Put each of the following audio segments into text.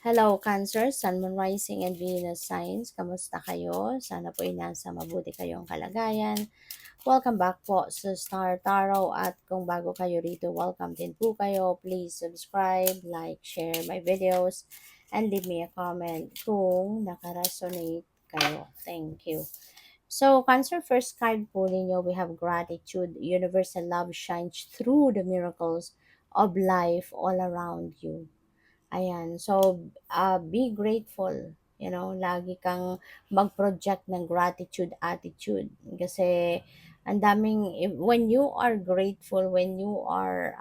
Hello, Cancer, Sun, Moon, Rising, and Venus signs. Kamusta kayo? Sana po ay nasa mabuti kayong kalagayan. Welcome back po sa Star Tarot at kung bago kayo rito, welcome din po kayo. Please subscribe, like, share my videos, and leave me a comment kung nakaresonate kayo. Thank you. So, Cancer, first card po ninyo, we have gratitude. Universal love shines through the miracles of life all around you. Ayan. So, be grateful. Lagi kang mag-project ng gratitude attitude. Kasi, ang daming, when you are grateful, when you are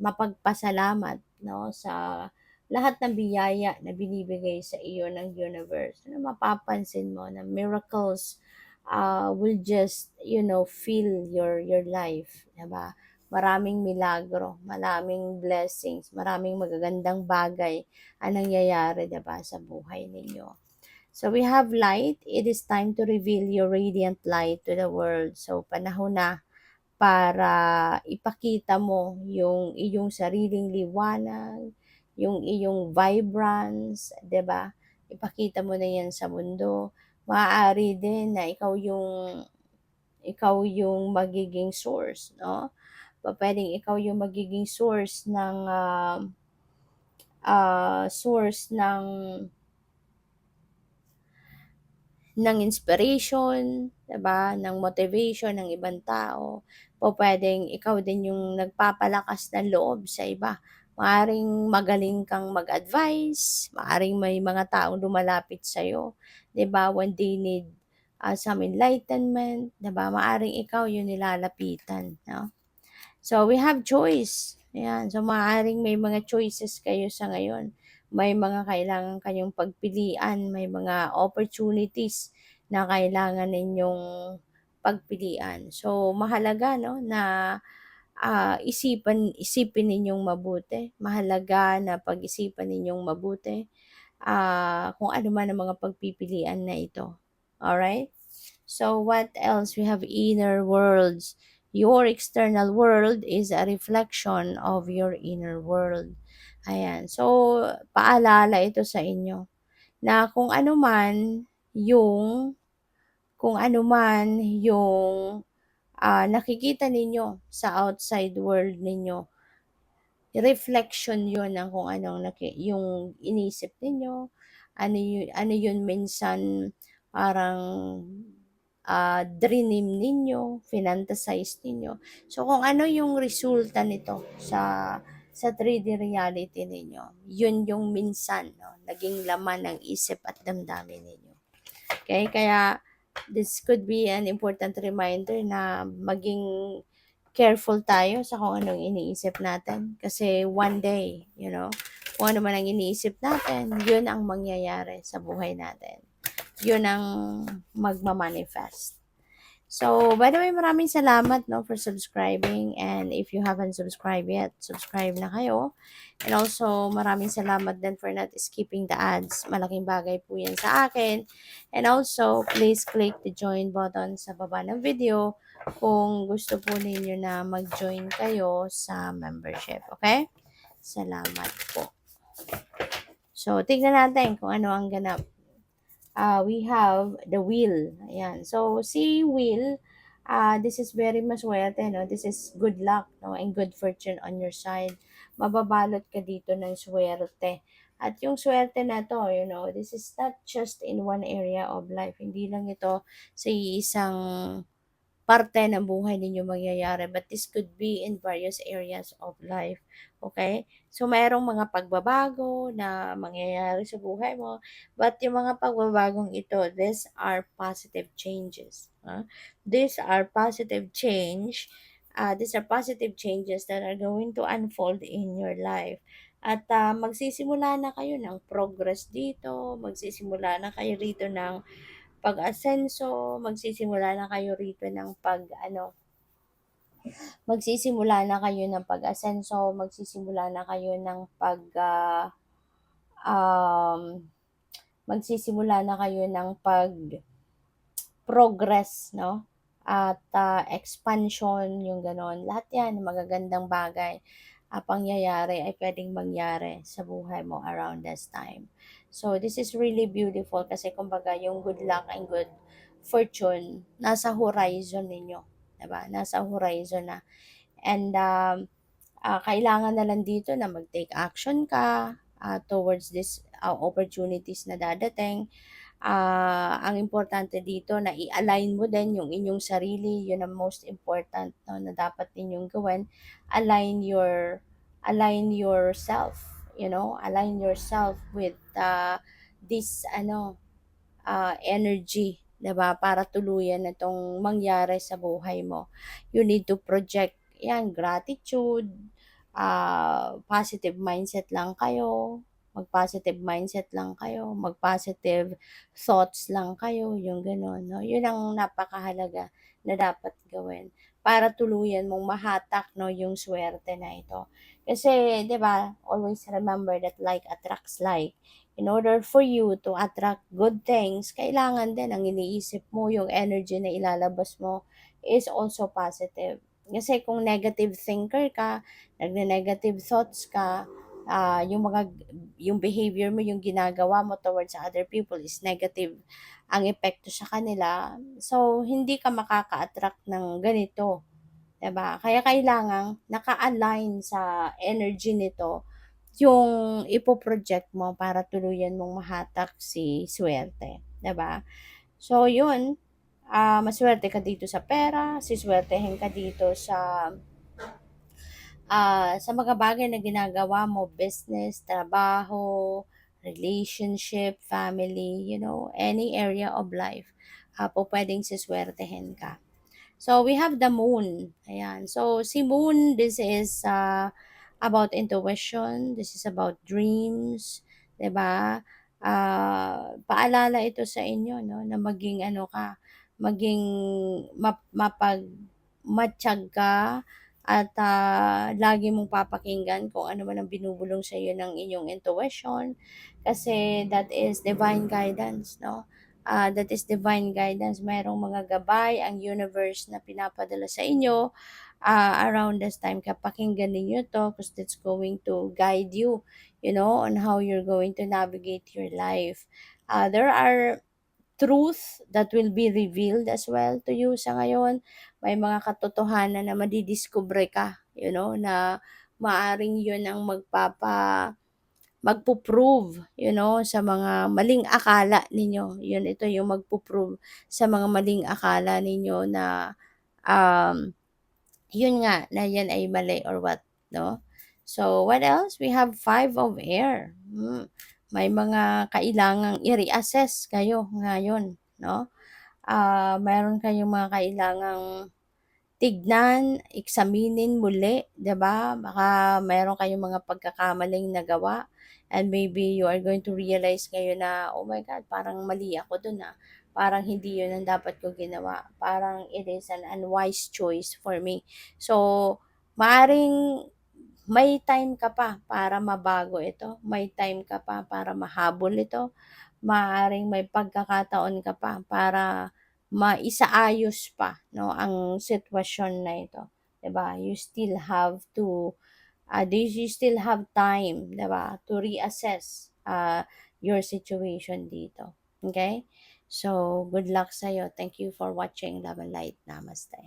mapagpasalamat, no, sa lahat ng biyaya na binibigay sa iyo ng universe, mapapansin mo na miracles will just, fill your life, diba? Maraming milagro, maraming blessings, maraming magagandang bagay ang nangyayari, diba, sa buhay ninyo. So we have light. It is time to reveal your radiant light to the world. So panahon na para ipakita mo yung iyong sariling liwanag, yung iyong vibrance, 'di ba? Ipakita mo na 'yan sa mundo. Maaari din na ikaw yung magiging source, no? Pupuwedeng ikaw yung magiging source ng inspiration, 'di ba, ng motivation ng ibang tao. Pupuwedeng ikaw din yung nagpapalakas ng loob sa iba. Maaaring magaling kang mag-advice, maaaring may mga taong lumalapit sa'yo, 'di ba, when they need, some enlightenment, 'di ba, maaaring ikaw yung nilalapitan, 'no? So, we have choice. Ayan. So, maaaring may mga choices kayo sa ngayon. May mga kailangan kayong pagpilian. May mga opportunities na kailangan ninyong pagpilian. So, mahalaga, no, na isipin ninyong mabuti. Mahalaga na pag-isipan ninyong mabuti kung ano man ang mga pagpipilian na ito. Alright? So, what else? We have inner worlds. Your external world is a reflection of your inner world. Ayan. So, paalala ito sa inyo na yung kung ano man yung nakikita ninyo sa outside world ninyo, reflection yun ng kung anong yung inisip ninyo, ano yun minsan parang dream ninyo, finantasize ninyo. So, kung ano yung resulta nito sa 3D reality ninyo, yun yung minsan, no, naging laman ng isip at damdamin ninyo. Okay? Kaya, this could be an important reminder na maging careful tayo sa kung anong iniisip natin. Kasi one day, kung ano man ang iniisip natin, yun ang mangyayari sa buhay natin. Yun ang magmamanifest. So, by the way, maraming salamat, no, for subscribing. And if you haven't subscribed yet, subscribe na kayo. And also, maraming salamat din for not skipping the ads. Malaking bagay po yan sa akin. And also, please click the join button sa baba ng video kung gusto po ninyo na mag-join kayo sa membership. Okay? Salamat po. So, tignan natin kung ano ang ganap. We have the wheel. Ayan. So, si wheel, this is very maswerte, no? This is good luck, no? And good fortune on your side. Mababalot ka dito ng swerte. At yung swerte na to, this is not just in one area of life. Hindi lang ito sa isang parte ng buhay ninyo mangyayari, but this could be in various areas of life. Okay? So, mayroong mga pagbabago na mangyayari sa buhay mo, but yung mga pagbabagong ito, these are positive changes. These are positive changes that are going to unfold in your life. At magsisimula na kayo ng progress dito, magsisimula na kayo rito ng pag-asenso, magsisimula na kayo rito ng magsisimula na kayo ng pag-asenso, magsisimula na kayo ng um, magsisimula na kayo ng progress, no? At expansion, yung ganon. Lahat yan, magagandang bagay. pangyayari ay pwedeng mangyari sa buhay mo around this time. So, this is really beautiful kasi kumbaga yung good luck and good fortune nasa horizon ninyo. Diba? Nasa horizon na. And kailangan na lang dito na mag-take action ka towards this opportunities na dadating. Ang importante dito na i-align mo din yung inyong sarili, yun ang most important, no, na dapat ninyong gawin. Align align yourself, align yourself with this energy, 'di ba? Para tuluyan na 'tong mangyari sa buhay mo. You need to project 'yan, gratitude, positive mindset lang kayo, mag-positive mindset lang kayo, mag-positive thoughts lang kayo, yung gano'n, no? Yun ang napakahalaga na dapat gawin para tuluyan mong mahatak, no, yung swerte na ito. Kasi, 'di ba, always remember that like attracts like. In order for you to attract good things, kailangan din ang iniisip mo, yung energy na ilalabas mo is also positive. Kasi kung negative thinker ka, nagne-negative thoughts ka, yung behavior mo, yung ginagawa mo towards other people is negative ang epekto sa kanila, so hindi ka makaka-attract ng ganito, 'di ba? Kaya kailangang naka-align sa energy nito yung ipo-project mo para tuluyan mong mahatak si swerte, 'di ba? So yun, masuwerte ka dito sa pera, siswertehin ka dito sa mga bagay na ginagawa mo, business, trabaho, relationship, family, any area of life, po pwedeng siswertehin ka. So, we have the moon. Ayan. So, si moon, this is about intuition. This is about dreams. 'Di ba? Paalala ito sa inyo, no, na maging ano ka, maging matiyag ka at lagi mong papakinggan kung ano man ang binubulong sa iyo ng inyong intuition kasi that is divine guidance, no? That is divine guidance. Mayroong mga gabay ang universe na pinapadala sa inyo around this time. Kapakinggan ninyo to because it's going to guide you, on how you're going to navigate your life. There are truth that will be revealed as well to you sa ngayon. May mga katotohanan na madidiscover ka, na maaring yun ang magpo-prove, sa mga maling akala ninyo. Yun, ito yung magpo-prove sa mga maling akala ninyo na um, yun nga, na yan ay mali or what, no? So, what else? We have 5 of air. May mga kailangang i-reassess kayo ngayon, no? Mayroon kayong mga kailangang tignan, eksaminin muli, 'di ba? Baka mayroon kayong mga pagkakamaling nagawa and maybe you are going to realize ngayon na, oh my God, parang mali ako dun Parang hindi yun ang dapat ko ginawa. Parang it is an unwise choice for me. So, maaring may time ka pa para mabago ito. May time ka pa para mahabol ito. Maaring may pagkakataon ka pa para maisaayos pa, no, ang sitwasyon na ito, 'di ba? You still have time, 'di ba, to reassess your situation dito. Okay? So, good luck sa iyo. Thank you for watching Love and Light. Namaste.